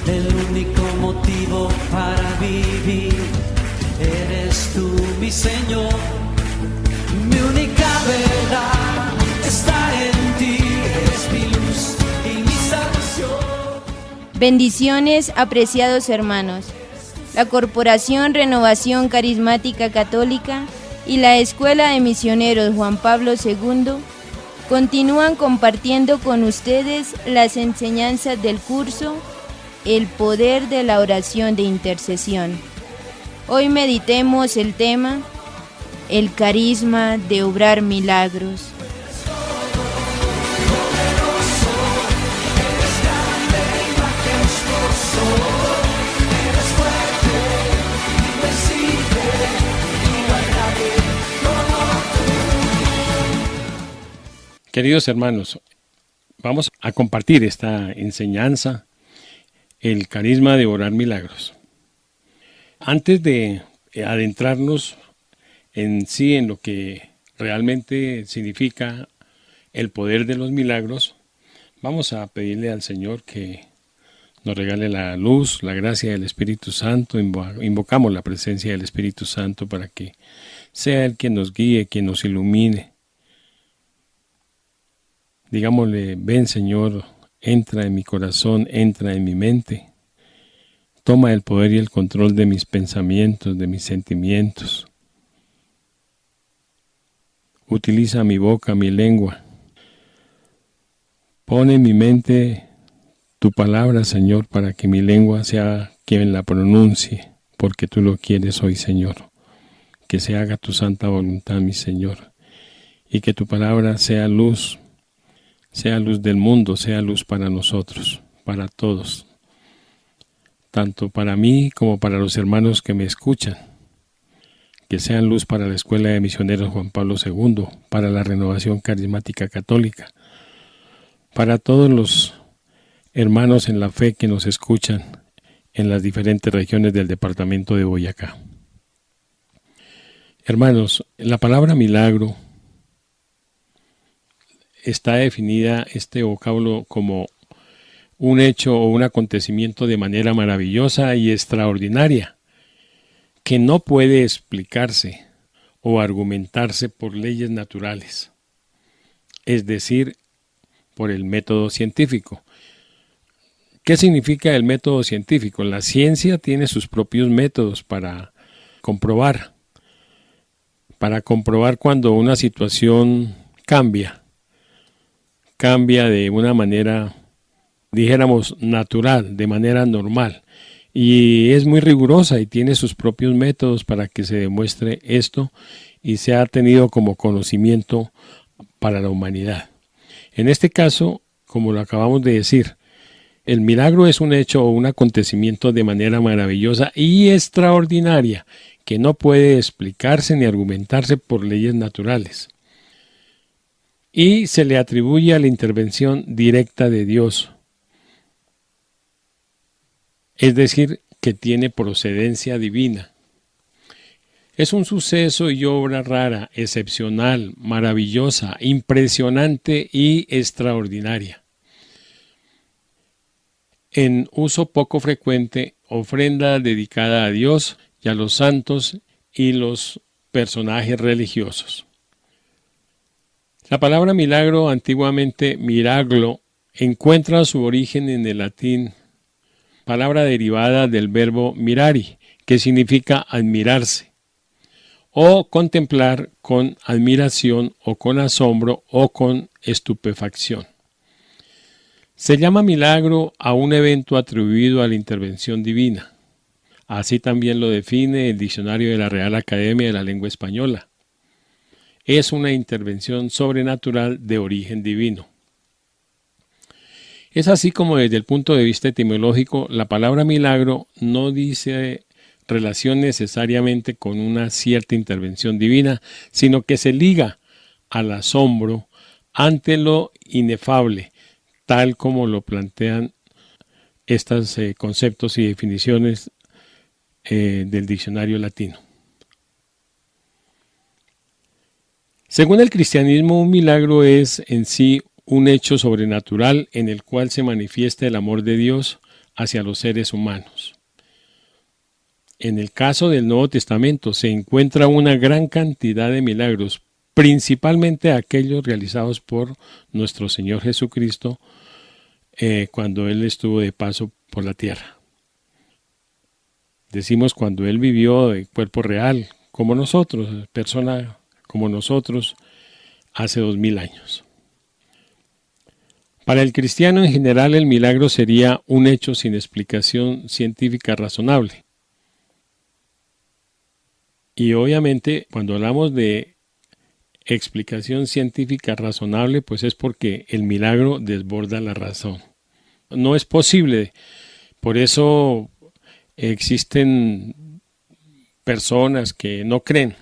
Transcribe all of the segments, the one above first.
el único motivo para vivir. Eres tú, mi Señor, mi única verdad está en ti, eres mi luz y mi salvación. Bendiciones, apreciados hermanos. La Corporación Renovación Carismática Católica y la Escuela de Misioneros Juan Pablo II continúan compartiendo con ustedes las enseñanzas del curso El Poder de la Oración de Intercesión. Hoy meditemos el tema El carisma de obrar milagros. Queridos hermanos, vamos a compartir esta enseñanza, el carisma de obrar milagros. Antes de adentrarnos en sí en lo que realmente significa el poder de los milagros, vamos a pedirle al Señor que nos regale la luz, la gracia del Espíritu Santo. Invocamos la presencia del Espíritu Santo para que sea Él quien nos guíe, quien nos ilumine. Digámosle: ven Señor, entra en mi corazón, entra en mi mente. Toma el poder y el control de mis pensamientos, de mis sentimientos. Utiliza mi boca, mi lengua. Pon en mi mente tu palabra, Señor, para que mi lengua sea quien la pronuncie, porque tú lo quieres hoy, Señor. Que se haga tu santa voluntad, mi Señor, y que tu palabra sea luz del mundo, sea luz para nosotros, para todos, tanto para mí como para los hermanos que me escuchan, que sean luz para la Escuela de Misioneros Juan Pablo II, para la Renovación Carismática Católica, para todos los hermanos en la fe que nos escuchan en las diferentes regiones del departamento de Boyacá. Hermanos, la palabra milagro está definida, este vocablo, como un hecho o un acontecimiento de manera maravillosa y extraordinaria, que no puede explicarse o argumentarse por leyes naturales, es decir, por el método científico. ¿Qué significa el método científico? La ciencia tiene sus propios métodos para comprobar cuando una situación cambia de una manera, dijéramos, natural, de manera normal. Y es muy rigurosa y tiene sus propios métodos para que se demuestre esto y se ha tenido como conocimiento para la humanidad. En este caso, como lo acabamos de decir, el milagro es un hecho o un acontecimiento de manera maravillosa y extraordinaria que no puede explicarse ni argumentarse por leyes naturales. Y se le atribuye a la intervención directa de Dios, es decir, que tiene procedencia divina. Es un suceso y obra rara, excepcional, maravillosa, impresionante y extraordinaria. En uso poco frecuente, ofrenda dedicada a Dios y a los santos y los personajes religiosos. La palabra milagro, antiguamente miraglo, encuentra su origen en el latín, palabra derivada del verbo mirari, que significa admirarse, o contemplar con admiración o con asombro o con estupefacción. Se llama milagro a un evento atribuido a la intervención divina. Así también lo define el diccionario de la Real Academia de la Lengua Española. Es una intervención sobrenatural de origen divino. Es así como desde el punto de vista etimológico, la palabra milagro no dice relación necesariamente con una cierta intervención divina, sino que se liga al asombro ante lo inefable, tal como lo plantean estos conceptos y definiciones del diccionario latino. Según el cristianismo, un milagro es en sí un hecho sobrenatural en el cual se manifiesta el amor de Dios hacia los seres humanos. En el caso del Nuevo Testamento se encuentra una gran cantidad de milagros, principalmente aquellos realizados por nuestro Señor Jesucristo cuando Él estuvo de paso por la tierra. Decimos cuando Él vivió de cuerpo real, como nosotros, persona como nosotros, hace 2000 años. Para el cristiano en general el milagro sería un hecho sin explicación científica razonable. Y obviamente cuando hablamos de explicación científica razonable, pues es porque el milagro desborda la razón. No es posible, por eso existen personas que no creen.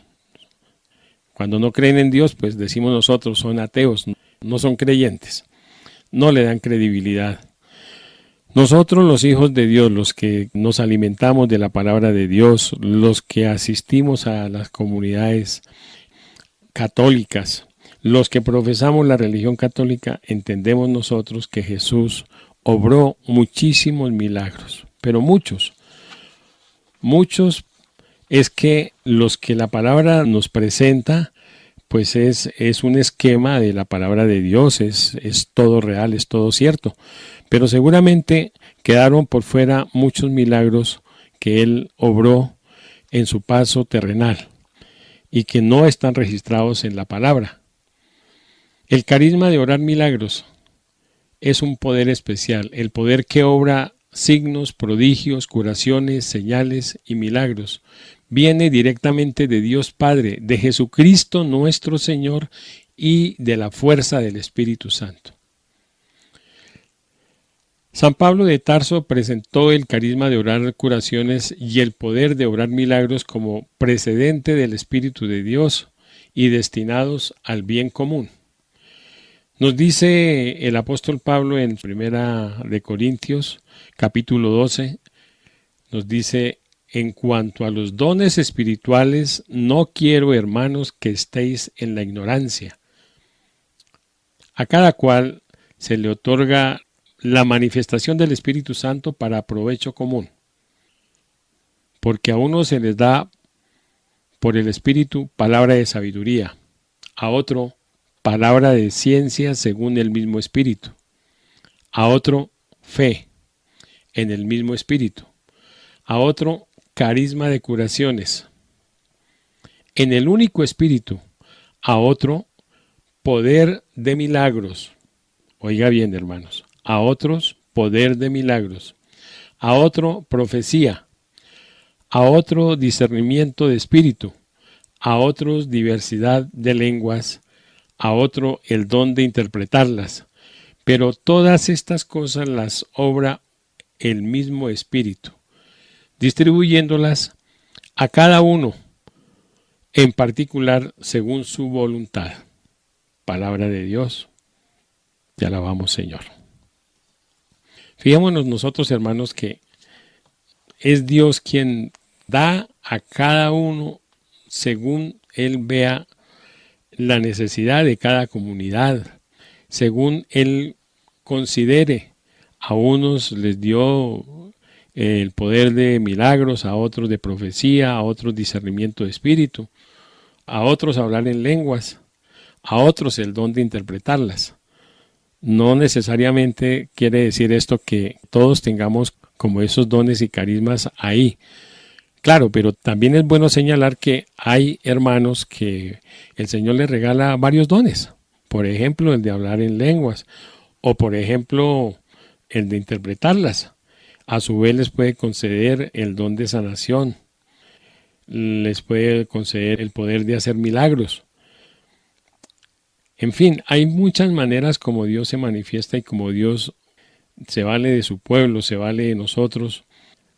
Cuando no creen en Dios, pues decimos nosotros, son ateos, no son creyentes, no le dan credibilidad. Nosotros los hijos de Dios, los que nos alimentamos de la palabra de Dios, los que asistimos a las comunidades católicas, los que profesamos la religión católica, entendemos nosotros que Jesús obró muchísimos milagros, pero muchos es que los que la palabra nos presenta, pues es un esquema de la palabra de Dios, es todo real, es todo cierto. Pero seguramente quedaron por fuera muchos milagros que Él obró en su paso terrenal y que no están registrados en la palabra. El carisma de obrar milagros es un poder especial, el poder que obra signos, prodigios, curaciones, señales y milagros. Viene directamente de Dios Padre, de Jesucristo nuestro Señor y de la fuerza del Espíritu Santo. San Pablo de Tarso presentó el carisma de obrar curaciones y el poder de obrar milagros como precedente del Espíritu de Dios y destinados al bien común. Nos dice el apóstol Pablo en 1 de Corintios, capítulo 12, nos dice: en cuanto a los dones espirituales, no quiero, hermanos, que estéis en la ignorancia. A cada cual se le otorga la manifestación del Espíritu Santo para provecho común, porque a uno se les da por el Espíritu palabra de sabiduría, a otro palabra de ciencia según el mismo Espíritu, a otro fe en el mismo Espíritu, a otro carisma de curaciones en el único Espíritu, a otro poder de milagros. Oiga bien, hermanos, a otros poder de milagros, a otro profecía, a otro discernimiento de espíritu, a otros diversidad de lenguas, a otro el don de interpretarlas. Pero todas estas cosas las obra el mismo Espíritu, distribuyéndolas a cada uno en particular según su voluntad. Palabra de Dios. Te alabamos, Señor. Fijémonos nosotros, hermanos, que es Dios quien da a cada uno según Él vea la necesidad de cada comunidad, según Él considere. A unos les dio el poder de milagros, a otros de profecía, a otros discernimiento de espíritu, a otros hablar en lenguas, a otros el don de interpretarlas. No necesariamente quiere decir esto que todos tengamos como esos dones y carismas ahí. Claro, pero también es bueno señalar que hay hermanos que el Señor les regala varios dones. Por ejemplo, el de hablar en lenguas, o por ejemplo, el de interpretarlas. A su vez les puede conceder el don de sanación, les puede conceder el poder de hacer milagros. En fin, hay muchas maneras como Dios se manifiesta y como Dios se vale de su pueblo, se vale de nosotros,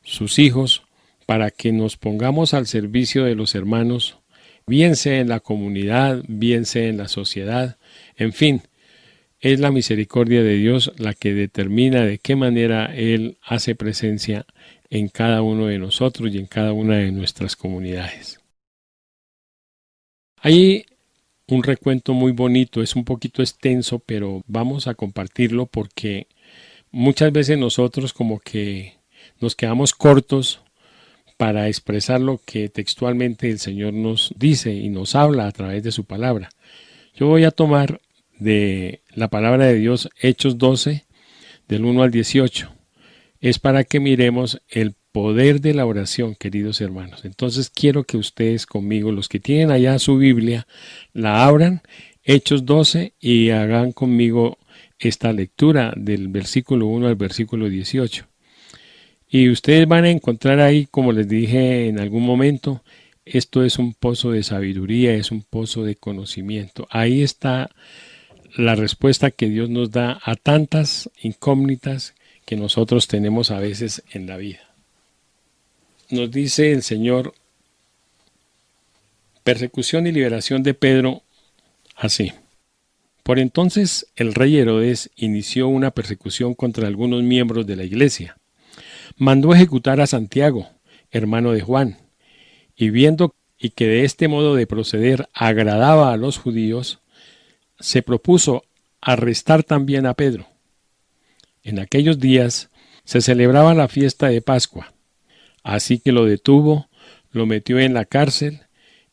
sus hijos, para que nos pongamos al servicio de los hermanos, bien sea en la comunidad, bien sea en la sociedad. En fin, es la misericordia de Dios la que determina de qué manera Él hace presencia en cada uno de nosotros y en cada una de nuestras comunidades. Hay un recuento muy bonito, es un poquito extenso, pero vamos a compartirlo porque muchas veces nosotros como que nos quedamos cortos para expresar lo que textualmente el Señor nos dice y nos habla a través de su palabra. Yo voy a tomar de la palabra de Dios Hechos 12, del 1 al 18. Es para que miremos el poder de la oración, queridos hermanos. Entonces quiero que ustedes conmigo, los que tienen allá su Biblia, la abran, Hechos 12, y hagan conmigo esta lectura del versículo 1 al versículo 18. Y ustedes van a encontrar ahí, como les dije en algún momento, esto es un pozo de sabiduría, es un pozo de conocimiento. Ahí está la respuesta que Dios nos da a tantas incógnitas que nosotros tenemos a veces en la vida. Nos dice el Señor, persecución y liberación de Pedro, así. Por entonces el rey Herodes inició una persecución contra algunos miembros de la iglesia. Mandó ejecutar a Santiago, hermano de Juan, y viendo que de este modo de proceder agradaba a los judíos, se propuso arrestar también a Pedro. En aquellos días se celebraba la fiesta de Pascua, así que lo detuvo, lo metió en la cárcel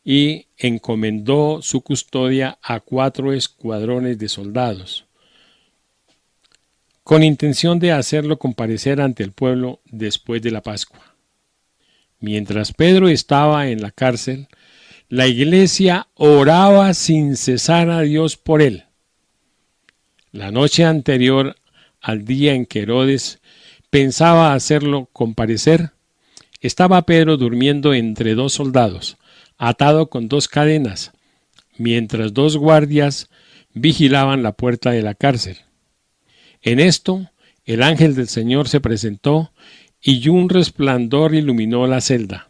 y encomendó su custodia a 4 escuadrones de soldados, con intención de hacerlo comparecer ante el pueblo después de la Pascua. Mientras Pedro estaba en la cárcel, la iglesia oraba sin cesar a Dios por él. La noche anterior al día en que Herodes pensaba hacerlo comparecer, estaba Pedro durmiendo entre 2 soldados, atado con 2 cadenas, mientras 2 guardias vigilaban la puerta de la cárcel. En esto, el ángel del Señor se presentó y un resplandor iluminó la celda.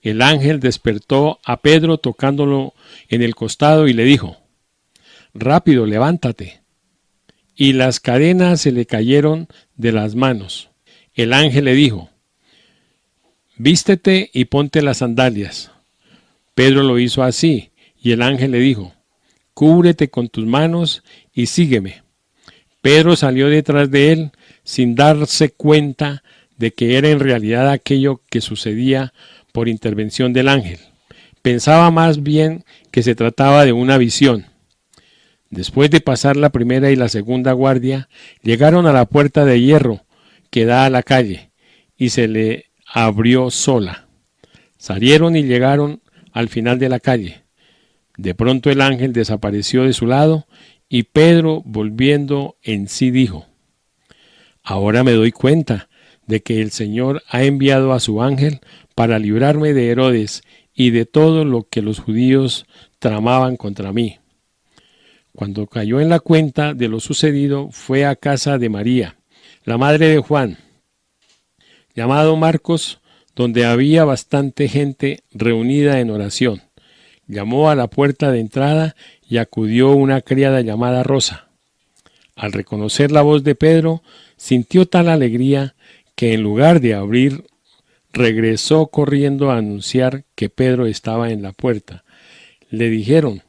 El ángel despertó a Pedro tocándolo en el costado y le dijo: «Rápido, levántate». Y las cadenas se le cayeron de las manos. El ángel le dijo: «Vístete y ponte las sandalias». Pedro lo hizo así, y el ángel le dijo: «Cúbrete con tus manos y sígueme». Pedro salió detrás de él sin darse cuenta de que era en realidad aquello que sucedía por intervención del ángel. Pensaba más bien que se trataba de una visión. Después de pasar la primera y la segunda guardia, llegaron a la puerta de hierro que da a la calle, y se le abrió sola. Salieron y llegaron al final de la calle. De pronto el ángel desapareció de su lado, y Pedro, volviendo en sí, dijo: «Ahora me doy cuenta de que el Señor ha enviado a su ángel para librarme de Herodes y de todo lo que los judíos tramaban contra mí». Cuando cayó en la cuenta de lo sucedido, fue a casa de María, la madre de Juan, llamado Marcos, donde había bastante gente reunida en oración. Llamó a la puerta de entrada y acudió una criada llamada Rosa. Al reconocer la voz de Pedro, sintió tal alegría que en lugar de abrir, regresó corriendo a anunciar que Pedro estaba en la puerta. Le dijeron: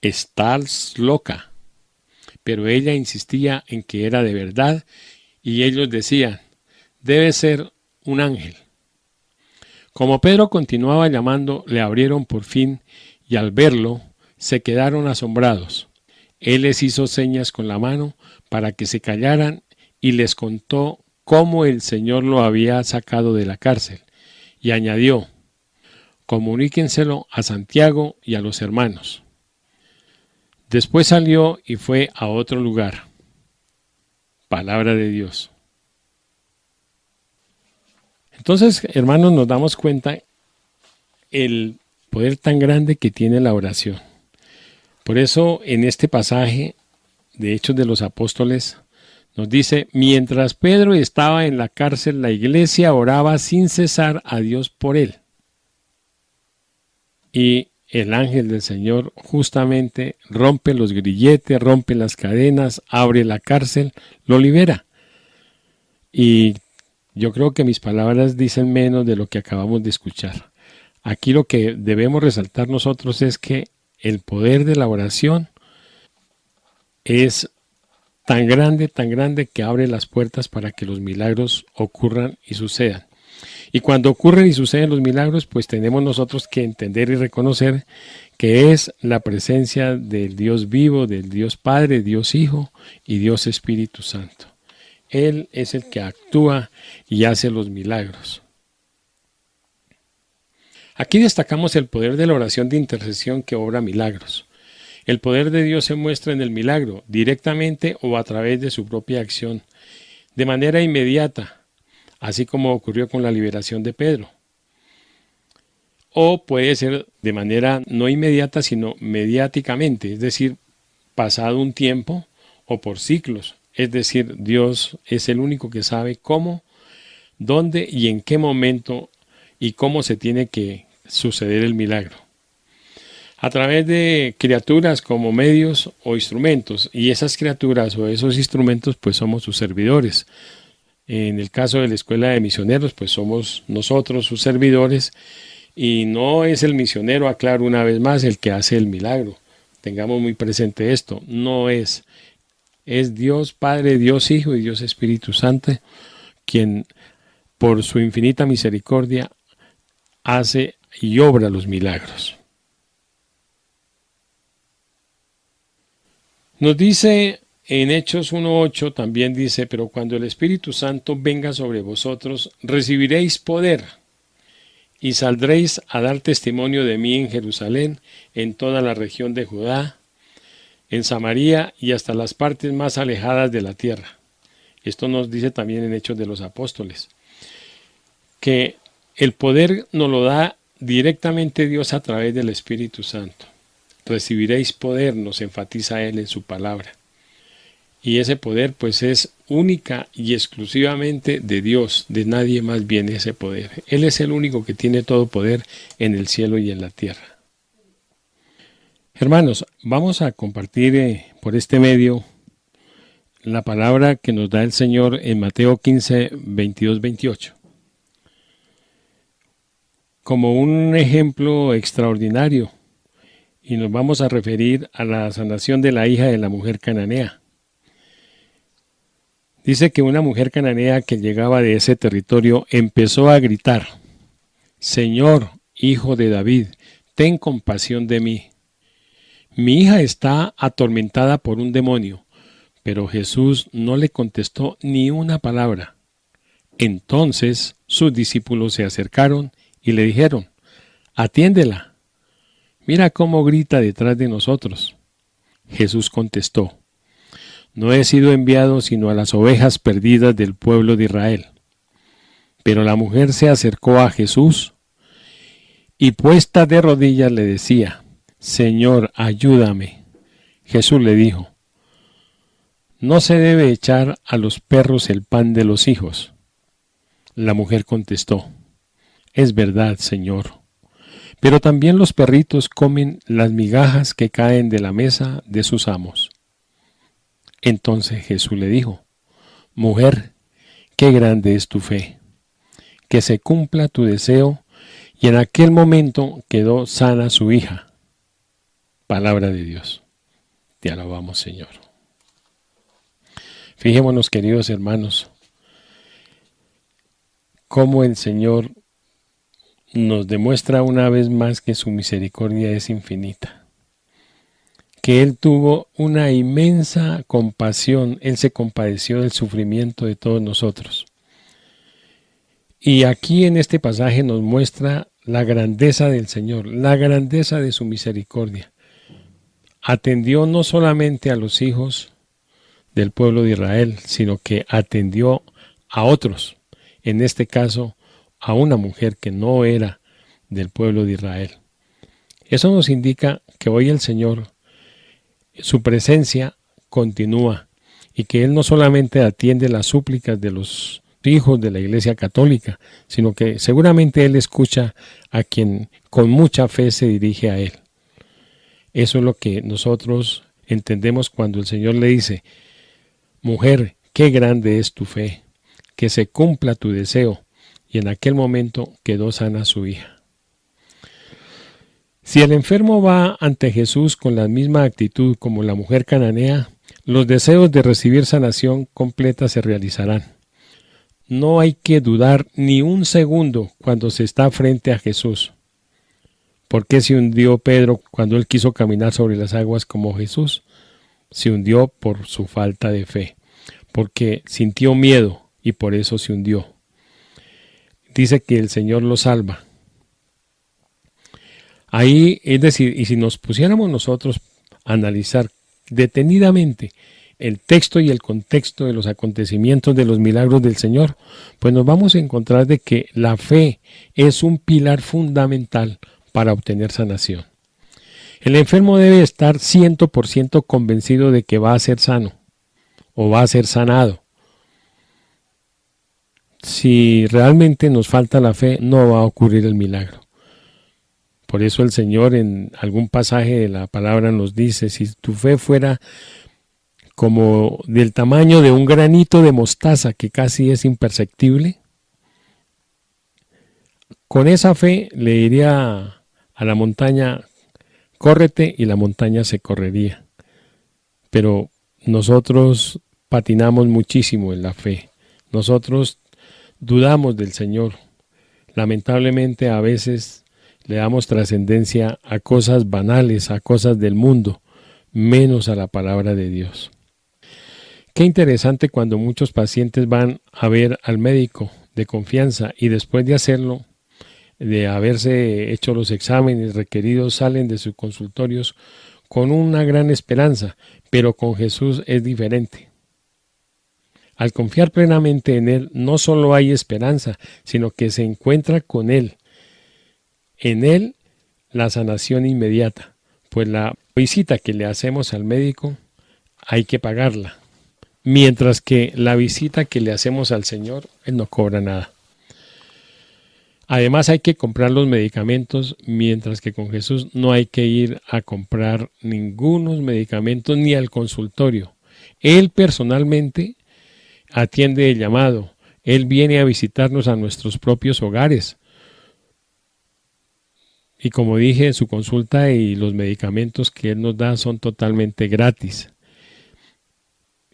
«Estás loca». Pero ella insistía en que era de verdad, y ellos decían: «Debe ser un ángel». Como Pedro continuaba llamando, le abrieron por fin, y al verlo, se quedaron asombrados. Él les hizo señas con la mano para que se callaran y les contó cómo el Señor lo había sacado de la cárcel, y añadió: «Comuníquenselo a Santiago y a los hermanos». Después salió y fue a otro lugar. Palabra de Dios. Entonces, hermanos, nos damos cuenta el poder tan grande que tiene la oración. Por eso, en este pasaje de Hechos de los Apóstoles, nos dice: mientras Pedro estaba en la cárcel, la iglesia oraba sin cesar a Dios por él. Y el ángel del Señor justamente rompe los grilletes, rompe las cadenas, abre la cárcel, lo libera. Y yo creo que mis palabras dicen menos de lo que acabamos de escuchar. Aquí lo que debemos resaltar nosotros es que el poder de la oración es tan grande que abre las puertas para que los milagros ocurran y sucedan. Y cuando ocurren y suceden los milagros, pues tenemos nosotros que entender y reconocer que es la presencia del Dios vivo, del Dios Padre, Dios Hijo y Dios Espíritu Santo. Él es el que actúa y hace los milagros. Aquí destacamos el poder de la oración de intercesión que obra milagros. El poder de Dios se muestra en el milagro, directamente o a través de su propia acción, de manera inmediata, así como ocurrió con la liberación de Pedro. O puede ser de manera no inmediata, sino mediáticamente, es decir, pasado un tiempo o por ciclos. Es decir, Dios es el único que sabe cómo, dónde y en qué momento y cómo se tiene que suceder el milagro. A través de criaturas como medios o instrumentos, y esas criaturas o esos instrumentos pues somos sus servidores. En el caso de la Escuela de Misioneros pues somos nosotros sus servidores, y no es el misionero, aclaro una vez más, el que hace el milagro. Tengamos muy presente esto, no es Dios Padre, Dios Hijo y Dios Espíritu Santo quien por su infinita misericordia hace y obra los milagros. Nos dice en Hechos 1:8, también dice, pero cuando el Espíritu Santo venga sobre vosotros, recibiréis poder y saldréis a dar testimonio de mí en Jerusalén, en toda la región de Judá, en Samaria y hasta las partes más alejadas de la tierra. Esto nos dice también en Hechos de los Apóstoles, que el poder nos lo da directamente Dios a través del Espíritu Santo. Recibiréis poder, nos enfatiza Él en su palabra. Y ese poder pues es única y exclusivamente de Dios, de nadie más viene ese poder. Él es el único que tiene todo poder en el cielo y en la tierra. Hermanos, vamos a compartir por este medio la palabra que nos da el Señor en Mateo 15, 22, 28. Como un ejemplo extraordinario, y nos vamos a referir a la sanación de la hija de la mujer cananea. Dice que una mujer cananea que llegaba de ese territorio empezó a gritar, Señor, Hijo de David, ten compasión de mí. Mi hija está atormentada por un demonio. Pero Jesús no le contestó ni una palabra. Entonces sus discípulos se acercaron y le dijeron, atiéndela. Mira cómo grita detrás de nosotros. Jesús contestó, no he sido enviado sino a las ovejas perdidas del pueblo de Israel. Pero la mujer se acercó a Jesús y puesta de rodillas le decía, Señor, ayúdame. Jesús le dijo, no se debe echar a los perros el pan de los hijos. La mujer contestó, es verdad, Señor, pero también los perritos comen las migajas que caen de la mesa de sus amos. Entonces Jesús le dijo, mujer, qué grande es tu fe, que se cumpla tu deseo, y en aquel momento quedó sana su hija. Palabra de Dios. Te alabamos, Señor. Fijémonos, queridos hermanos, cómo el Señor nos demuestra una vez más que su misericordia es infinita, que Él tuvo una inmensa compasión, Él se compadeció del sufrimiento de todos nosotros. Y aquí en este pasaje nos muestra la grandeza del Señor, la grandeza de su misericordia. Atendió no solamente a los hijos del pueblo de Israel, sino que atendió a otros, en este caso a una mujer que no era del pueblo de Israel. Eso nos indica que hoy el Señor, su presencia continúa y que Él no solamente atiende las súplicas de los hijos de la Iglesia Católica, sino que seguramente Él escucha a quien con mucha fe se dirige a Él. Eso es lo que nosotros entendemos cuando el Señor le dice, mujer, qué grande es tu fe, que se cumpla tu deseo, y en aquel momento quedó sana su hija. Si el enfermo va ante Jesús con la misma actitud como la mujer cananea, los deseos de recibir sanación completa se realizarán. No hay que dudar ni un segundo cuando se está frente a Jesús. ¿Por qué se hundió Pedro cuando él quiso caminar sobre las aguas como Jesús? Se hundió por su falta de fe, porque sintió miedo y por eso se hundió. Dice que el Señor lo salva. Ahí, es decir, y si nos pusiéramos nosotros a analizar detenidamente el texto y el contexto de los acontecimientos de los milagros del Señor, pues nos vamos a encontrar de que la fe es un pilar fundamental para obtener sanación. El enfermo debe estar 100% convencido de que va a ser sano o va a ser sanado. Si realmente nos falta la fe, no va a ocurrir el milagro. Por eso el Señor en algún pasaje de la palabra nos dice, si tu fe fuera como del tamaño de un granito de mostaza que casi es imperceptible, con esa fe le diría a la montaña, córrete, y la montaña se correría. Pero nosotros patinamos muchísimo en la fe. Nosotros dudamos del Señor. Lamentablemente a veces le damos trascendencia a cosas banales, a cosas del mundo, menos a la palabra de Dios. Qué interesante cuando muchos pacientes van a ver al médico de confianza y después de hacerlo, de haberse hecho los exámenes requeridos, salen de sus consultorios con una gran esperanza, pero con Jesús es diferente. Al confiar plenamente en Él, no solo hay esperanza, sino que se encuentra con Él. En Él, la sanación inmediata, pues la visita que le hacemos al médico hay que pagarla, mientras que la visita que le hacemos al Señor, Él no cobra nada. Además hay que comprar los medicamentos, mientras que con Jesús no hay que ir a comprar ningunos medicamentos ni al consultorio. Él personalmente atiende el llamado. Él viene a visitarnos a nuestros propios hogares. Y como dije, su consulta y los medicamentos que Él nos da son totalmente gratis.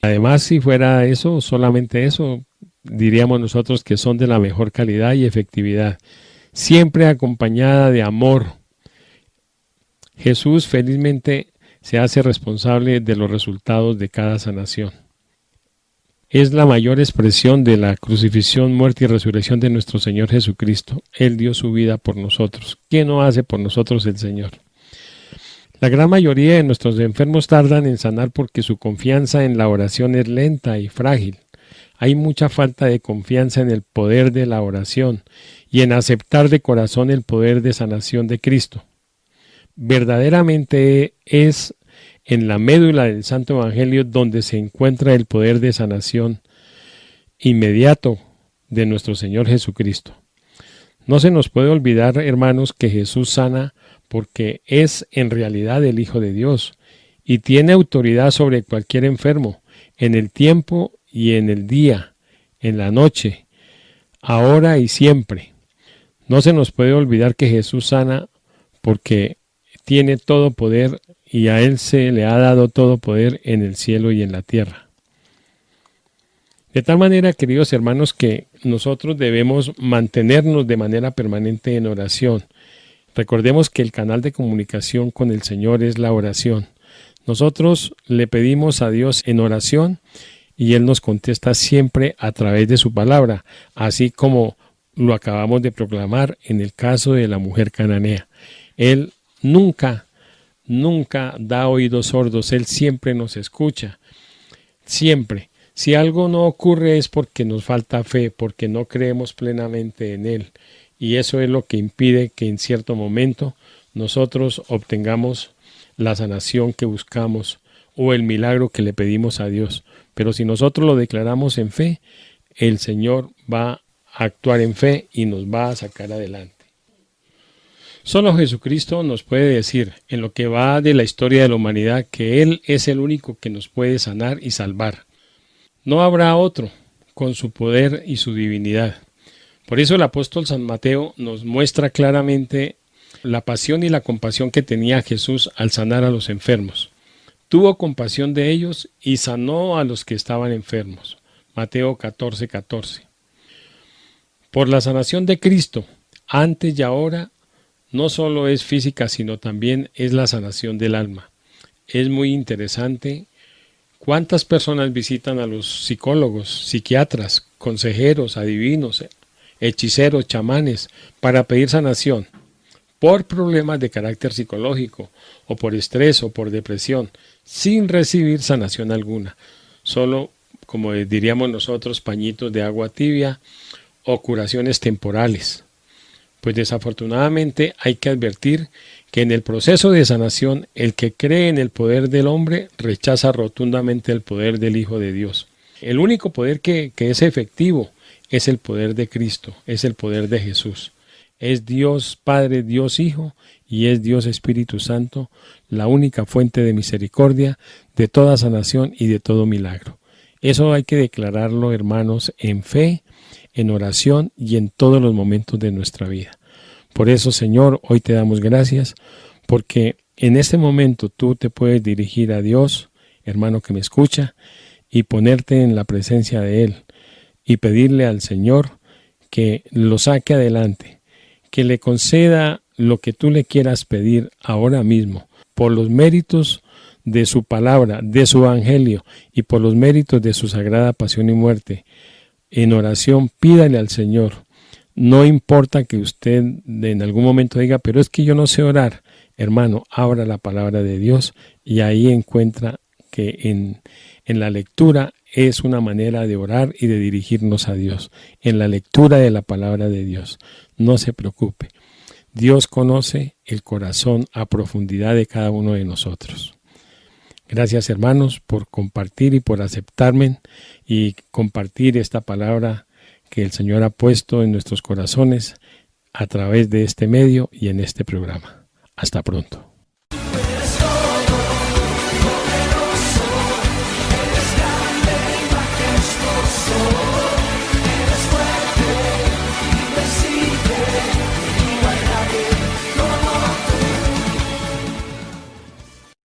Además, si fuera eso, solamente eso, diríamos nosotros que son de la mejor calidad y efectividad, siempre acompañada de amor. Jesús felizmente se hace responsable de los resultados de cada sanación. Es la mayor expresión de la crucifixión, muerte y resurrección de nuestro Señor Jesucristo. Él dio su vida por nosotros. ¿Qué no hace por nosotros el Señor? La gran mayoría de nuestros enfermos tardan en sanar porque su confianza en la oración es lenta y frágil. Hay mucha falta de confianza en el poder de la oración y en aceptar de corazón el poder de sanación de Cristo. Verdaderamente es en la médula del Santo Evangelio donde se encuentra el poder de sanación inmediato de nuestro Señor Jesucristo. No se nos puede olvidar, hermanos, que Jesús sana porque es en realidad el Hijo de Dios y tiene autoridad sobre cualquier enfermo en el tiempo y en el día, en la noche, ahora y siempre. No se nos puede olvidar que Jesús sana porque tiene todo poder y a Él se le ha dado todo poder en el cielo y en la tierra. De tal manera, queridos hermanos, que nosotros debemos mantenernos de manera permanente en oración. Recordemos que el canal de comunicación con el Señor es la oración. Nosotros le pedimos a Dios en oración y Él nos contesta siempre a través de su palabra, así como lo acabamos de proclamar en el caso de la mujer cananea. Él nunca da oídos sordos, Él siempre nos escucha, siempre. Si algo no ocurre es porque nos falta fe, porque no creemos plenamente en Él. Y eso es lo que impide que en cierto momento nosotros obtengamos la sanación que buscamos o el milagro que le pedimos a Dios. Pero si nosotros lo declaramos en fe, el Señor va a actuar en fe y nos va a sacar adelante. Solo Jesucristo nos puede decir, en lo que va de la historia de la humanidad, que Él es el único que nos puede sanar y salvar. No habrá otro con su poder y su divinidad. Por eso el apóstol San Mateo nos muestra claramente la pasión y la compasión que tenía Jesús al sanar a los enfermos. tuvo compasión de ellos y sanó a los que estaban enfermos. Mateo 14:14. Por la sanación de Cristo, antes y ahora, no solo es física, sino también es la sanación del alma. Es muy interesante cuántas personas visitan a los psicólogos, psiquiatras, consejeros, adivinos, hechiceros, chamanes, para pedir sanación por problemas de carácter psicológico, o por estrés, o por depresión, sin recibir sanación alguna. Solo, como diríamos nosotros, pañitos de agua tibia o curaciones temporales. Pues desafortunadamente hay que advertir que en el proceso de sanación, el que cree en el poder del hombre rechaza rotundamente el poder del Hijo de Dios. El único poder que es efectivo es el poder de Cristo, es el poder de Jesús. Es Dios Padre, Dios Hijo y es Dios Espíritu Santo, la única fuente de misericordia, de toda sanación y de todo milagro. Eso hay que declararlo, hermanos, en fe, en oración y en todos los momentos de nuestra vida. Por eso, Señor, hoy te damos gracias, porque en este momento tú te puedes dirigir a Dios, hermano que me escucha, y ponerte en la presencia de Él y pedirle al Señor que lo saque adelante, que le conceda lo que tú le quieras pedir ahora mismo, por los méritos de su palabra, de su evangelio y por los méritos de su sagrada pasión y muerte. En oración pídale al Señor. No importa que usted en algún momento diga, pero es que yo no sé orar. Hermano, abra la palabra de Dios y ahí encuentra que en la lectura es una manera de orar y de dirigirnos a Dios. En la lectura de la palabra de Dios. No se preocupe. Dios conoce el corazón a profundidad de cada uno de nosotros. Gracias, hermanos, por compartir y por aceptarme y compartir esta palabra que el Señor ha puesto en nuestros corazones a través de este medio y en este programa. Hasta pronto.